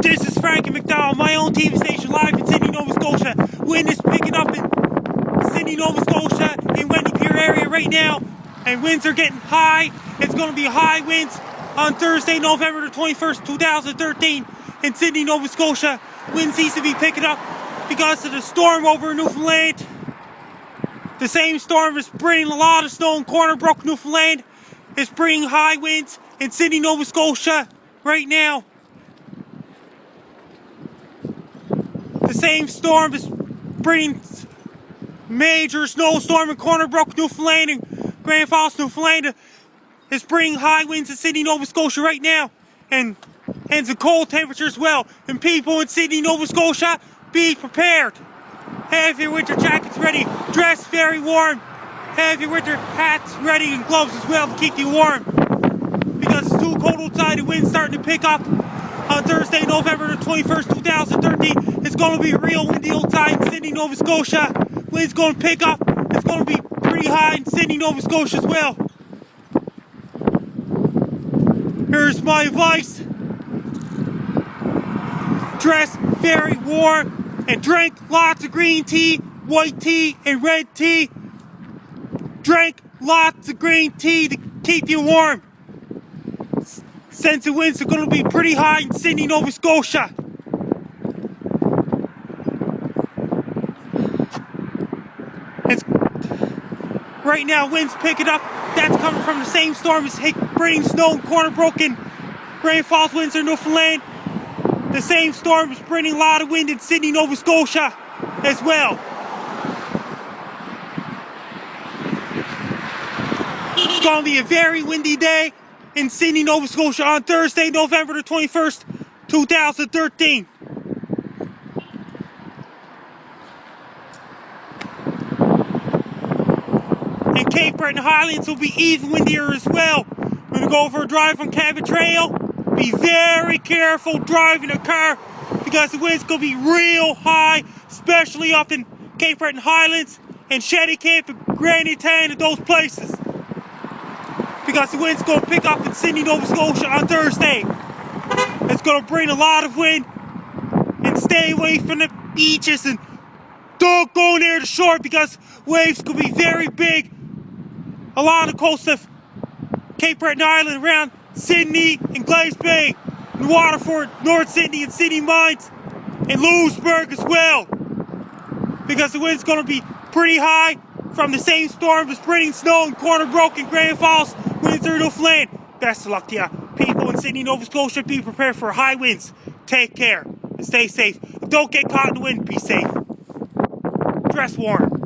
This is Frankie McDowell, my own TV station, live in Sydney, Nova Scotia. Wind is picking up in Sydney, Nova Scotia, in Wendy Pier area right now, and winds are getting high. It's going to be high winds on Thursday, November the 21st, 2013, in Sydney, Nova Scotia. Wind seems to be picking up because of the storm over in Newfoundland. The same storm is bringing a lot of snow in Corner Brook, Newfoundland. It's bringing high winds in Sydney, Nova Scotia right now. The same storm is bringing major snowstorm in Corner Brook, Newfoundland, and Grand Falls, Newfoundland. It's bringing high winds in Sydney, Nova Scotia right now, and the cold temperature as well. And people in Sydney, Nova Scotia, be prepared. Have your winter jackets ready. Dress very warm. Have your winter hats ready and gloves as well to keep you warm, because it's too cold outside. The wind's starting to pick up on Thursday, November the 21st, 2013. It's going to be real windy outside in Sydney, Nova Scotia. Wind's going to pick up. It's going to be pretty high in Sydney, Nova Scotia as well. Here's my advice. Dress very warm and drink lots of green tea, white tea, and red tea. Drink lots of green tea to keep you warm, since the winds are going to be pretty high in Sydney, Nova Scotia. Right now, winds picking up. That's coming from the same storm as bringing snow in Corner Brook and Grand Falls, Windsor, Newfoundland. The same storm is bringing a lot of wind in Sydney, Nova Scotia as well. It's going to be a very windy day in Sydney, Nova Scotia on Thursday, November the 21st, 2013. And Cape Breton Highlands will be even windier as well. We're going to go for a drive on Cabot Trail. Be very careful driving a car, because the wind's going to be real high, especially up in Cape Breton Highlands and Shetty Camp and Granny Town and those places, because the wind's going to pick up in Sydney, Nova Scotia on Thursday. It's going to bring a lot of wind, and stay away from the beaches and don't go near the shore, because waves could be very big along the coast of Cape Breton Island, around Sydney and Glace Bay, and Waterford, North Sydney and Sydney Mines, and Lewisburg as well, because the wind's going to be pretty high from the same storm that's bringing snow in Corner Brook and Grand Falls, Windsor, Newfoundland. Best of luck to you. People in Sydney, Nova Scotia, be prepared for high winds. Take care and stay safe. Don't get caught in the wind. Be safe. Dress warm.